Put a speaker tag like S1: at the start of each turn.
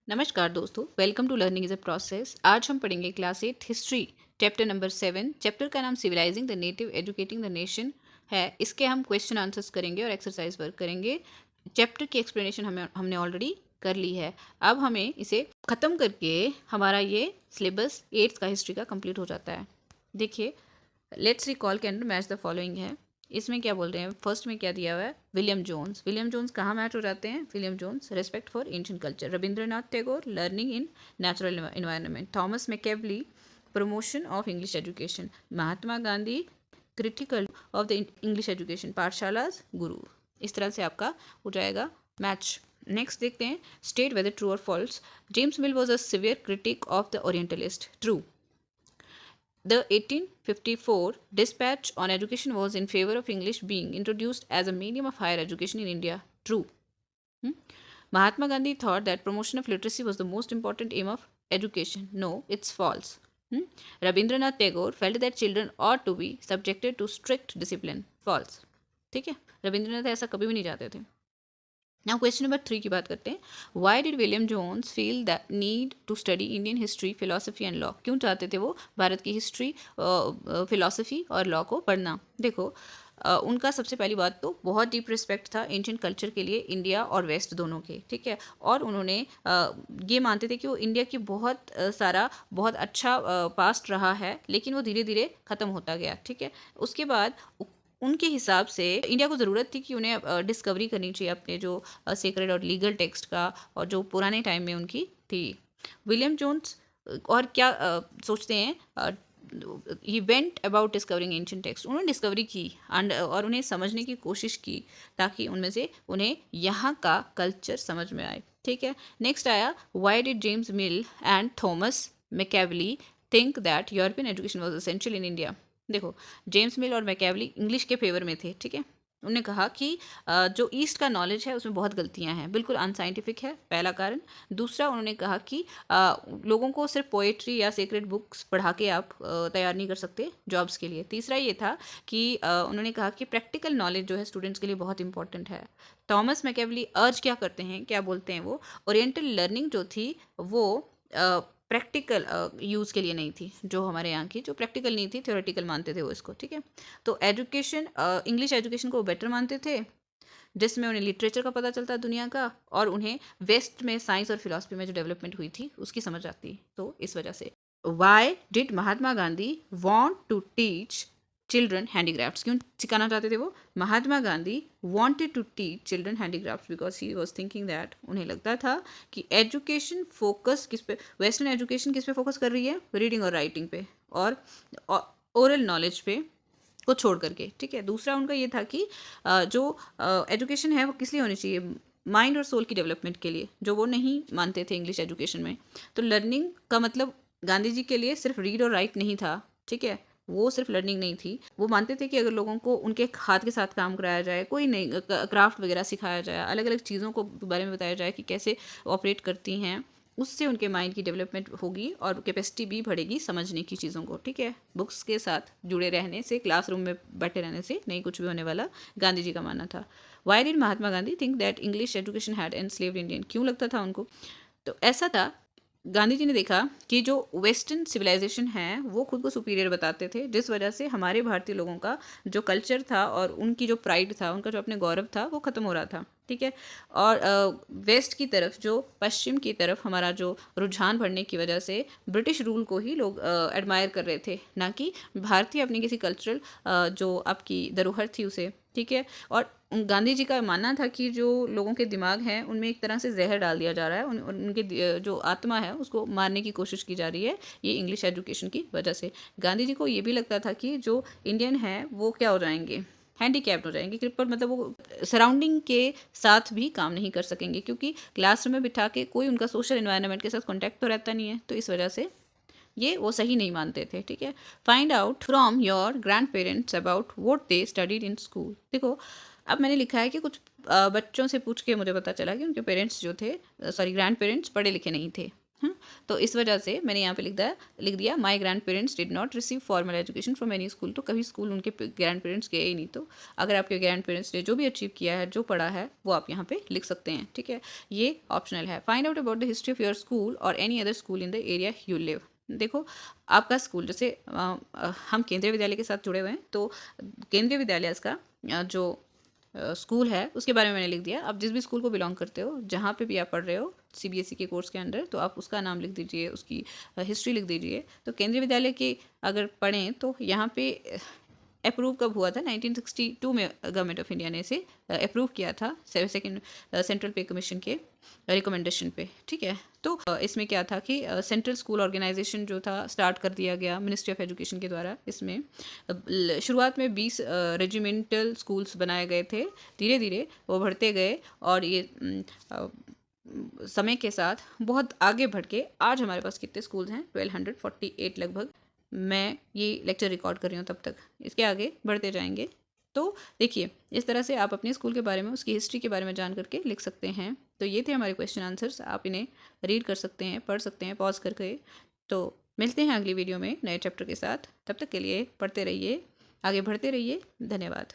S1: नमस्कार दोस्तों, welcome to learning is a process. आज हम पढ़ेंगे class 8 history, chapter number 7। Chapter का नाम civilising the native educating the nation है। इसके हम क्वेश्चन आंसर्स करेंगे और एक्सरसाइज वर्क करेंगे। चैप्टर की एक्सप्लेनेशन हमने ऑलरेडी कर ली है। अब हमें इसे ख़त्म करके हमारा ये सिलेबस 8th का हिस्ट्री का कंप्लीट हो जाता है। देखिए, let's recall can match the following है। इसमें क्या बोल रहे हैं, फर्स्ट में क्या दिया हुआ है, विलियम जोन्स। विलियम जोन्स कहाँ मैच हो जाते हैं, William Jones respect for ancient culture, Rabindranath Tagore learning in natural environment, Thomas Macaulay promotion of English education, Mahatma Gandhi critical of the English education, pathshalas guru. इस तरह से आपका हो जाएगा मैच। नेक्स्ट देखते हैं, स्टेट वेदर ट्रू और false. James Mill was a severe critic of the orientalist, true. The 1854 Dispatch on Education was in favor of English being introduced as a medium of higher education in India. True. Hmm? Mahatma Gandhi thought that promotion of literacy was the most important aim of education. No, it's false. Rabindranath Tagore felt that children ought to be subjected to strict discipline. False. ठीक है, रविंद्रनाथ ऐसा कभी भी नहीं चाहते थे। Now question number 3 की बात करते हैं। Why did William Jones feel the need to study Indian history, philosophy and law? क्यों चाहते थे वो भारत की हिस्ट्री, फिलोसफी और लॉ को पढ़ना? देखो, उनका सबसे पहली बात तो बहुत डीप रिस्पेक्ट था एंशिएंट कल्चर के लिए, इंडिया और वेस्ट दोनों के, ठीक है। और उन्होंने ये मानते थे कि वो इंडिया की बहुत अच्छा पास्ट रहा है, लेकिन वो धीरे धीरे ख़त्म होता गया, ठीक है। उसके बाद उनके हिसाब से इंडिया को ज़रूरत थी कि उन्हें डिस्कवरी करनी चाहिए अपने जो सेक्रेड और लीगल टेक्स्ट का, और जो पुराने टाइम में उनकी थी। विलियम जोन्स और क्या सोचते हैं, he went about discovering ancient text. उन्होंने डिस्कवरी की और उन्हें समझने की कोशिश की, ताकि उनमें से उन्हें यहाँ का कल्चर समझ में आए, ठीक है। नेक्स्ट आया, why did James mill and Thomas Machiavelli think that European education was essential in India? देखो, जेम्स मिल और मैकेवली इंग्लिश के फेवर में थे, ठीक है। उन्होंने कहा कि जो ईस्ट का नॉलेज है उसमें बहुत गलतियां हैं, बिल्कुल अनसाइंटिफिक है, पहला कारण। दूसरा, उन्होंने कहा कि लोगों को सिर्फ पोएट्री या सीक्रेट बुक्स पढ़ा के आप तैयार नहीं कर सकते जॉब्स के लिए। तीसरा ये था कि उन्होंने कहा कि प्रैक्टिकल नॉलेज जो है स्टूडेंट्स के लिए बहुत इंपॉर्टेंट है। थॉमस मैकेवली अर्ज क्या करते हैं, क्या बोलते हैं वो, ओरिएंटल लर्निंग जो थी वो प्रैक्टिकल यूज़ के लिए नहीं थी, जो हमारे यहाँ की जो प्रैक्टिकल नहीं थी, थ्योरेटिकल मानते थे वो इसको, ठीक है। तो एजुकेशन, इंग्लिश एजुकेशन को बेटर मानते थे, जिसमें उन्हें लिटरेचर का पता चलता दुनिया का, और उन्हें वेस्ट में साइंस और फिलॉसफी में जो डेवलपमेंट हुई थी उसकी समझ आती। तो इस वजह से why did Mahatma Gandhi want to teach children handicrafts? क्यों सिखाना चाहते थे वो? Mahatma Gandhi wanted to teach children handicrafts because he was thinking that, उन्हें लगता था कि एजुकेशन फोकस किस पे, वेस्टर्न एजुकेशन किस पे फोकस कर रही है, रीडिंग और राइटिंग पे और ओरल नॉलेज पे को छोड़ करके, ठीक है। दूसरा उनका ये था कि जो एजुकेशन है वो किस लिए होनी चाहिए, माइंड और सोल की डेवलपमेंट के लिए, जो वो नहीं मानते थे इंग्लिश एजुकेशन में। तो लर्निंग का मतलब गांधी जी के लिए सिर्फ रीड और राइट नहीं था, ठीक है। वो सिर्फ लर्निंग नहीं थी, वो मानते थे कि अगर लोगों को उनके हाथ के साथ काम कराया जाए, कोई नहीं क्राफ्ट वगैरह सिखाया जाए, अलग अलग चीज़ों को बारे में बताया जाए कि कैसे ऑपरेट करती हैं, उससे उनके माइंड की डेवलपमेंट होगी और कैपेसिटी भी बढ़ेगी समझने की चीज़ों को, ठीक है। बुक्स के साथ जुड़े रहने से, क्लासरूम में बैठे रहने से नहीं कुछ भी होने वाला, गांधी जी का मानना था। Y did Mahatma Gandhi think that English education had enslaved Indian? क्यों लगता था उनको? तो ऐसा था, गांधी जी ने देखा कि जो वेस्टर्न सिविलाइजेशन है वो खुद को सुपीरियर बताते थे, जिस वजह से हमारे भारतीय लोगों का जो कल्चर था और उनकी जो प्राइड था, उनका जो अपने गौरव था, वो ख़त्म हो रहा था, ठीक है। और वेस्ट की तरफ, जो पश्चिम की तरफ हमारा जो रुझान बढ़ने की वजह से ब्रिटिश रूल को ही लोग एडमायर कर रहे थे, ना कि भारतीय अपनी किसी कल्चरल जो आपकी धरोहर थी उसे, ठीक है। और गांधी जी का मानना था कि जो लोगों के दिमाग हैं उनमें एक तरह से जहर डाल दिया जा रहा है, उनके जो आत्मा है उसको मारने की कोशिश की जा रही है, ये इंग्लिश एजुकेशन की वजह से। गांधी जी को ये भी लगता था कि जो इंडियन है वो क्या हो जाएंगे, हैंडीकैप्ड हो जाएंगे, क्रिपल, मतलब वो सराउंडिंग के साथ भी काम नहीं कर सकेंगे, क्योंकि क्लासरूम में बिठा के कोई उनका सोशल इन्वायरमेंट के साथ कॉन्टैक्ट तो रहता नहीं है, तो इस वजह से ये वो सही नहीं मानते थे, ठीक है। Find out from your grand parents about what they studied in school. देखो, अब मैंने लिखा है कि कुछ बच्चों से पूछ के मुझे पता चला कि उनके पेरेंट्स जो थे, सॉरी ग्रैंड पेरेंट्स, पढ़े लिखे नहीं थे। तो इस वजह से मैंने यहाँ पे लिख दिया my grand parents did not receive formal education from any school. तो कभी स्कूल उनके ग्रैंड पेरेंट्स गए ही नहीं। तो अगर आपके ग्रैंड पेरेंट्स ने जो भी अचीव किया है, जो पढ़ा है, वो आप यहाँ पे लिख सकते हैं। ठीक है, ये ऑप्शनल है। Find out about the history of your school और any other school in the area you live. देखो, आपका स्कूल, जैसे हम केंद्रीय विद्यालय के साथ जुड़े हुए हैं, तो केंद्रीय विद्यालय का जो स्कूल है उसके बारे में मैंने लिख दिया। आप जिस भी स्कूल को बिलोंग करते हो, जहाँ पे भी आप पढ़ रहे हो सीबीएसई के कोर्स के अंडर, तो आप उसका नाम लिख दीजिए, उसकी हिस्ट्री लिख दीजिए। तो केंद्रीय विद्यालय के अगर पढ़ें तो यहाँ पे अप्रूव कब हुआ था, 1962 में गवर्नमेंट ऑफ इंडिया ने इसे अप्रूव किया था, सेकंड सेंट्रल पे कमीशन के रिकमेंडेशन पे। ठीक है, तो इसमें क्या था कि सेंट्रल स्कूल ऑर्गेनाइजेशन जो था स्टार्ट कर दिया गया मिनिस्ट्री ऑफ एजुकेशन के द्वारा। इसमें शुरुआत में 20 रेजिमेंटल स्कूल्स बनाए गए थे। धीरे धीरे वो बढ़ते गए और ये समय के साथ बहुत आगे बढ़ के आज हमारे पास कितने स्कूल्स हैं, 1248 लगभग। मैं ये लेक्चर रिकॉर्ड कर रही हूँ, तब तक इसके आगे बढ़ते जाएंगे। तो देखिए, इस तरह से आप अपने स्कूल के बारे में, उसकी हिस्ट्री के बारे में जान करके लिख सकते हैं। तो ये थे हमारे क्वेश्चन आंसर्स। आप इन्हें रीड कर सकते हैं, पढ़ सकते हैं पॉज करके। तो मिलते हैं अगली वीडियो में नए चैप्टर के साथ। तब तक के लिए पढ़ते रहिए, आगे बढ़ते रहिए। धन्यवाद।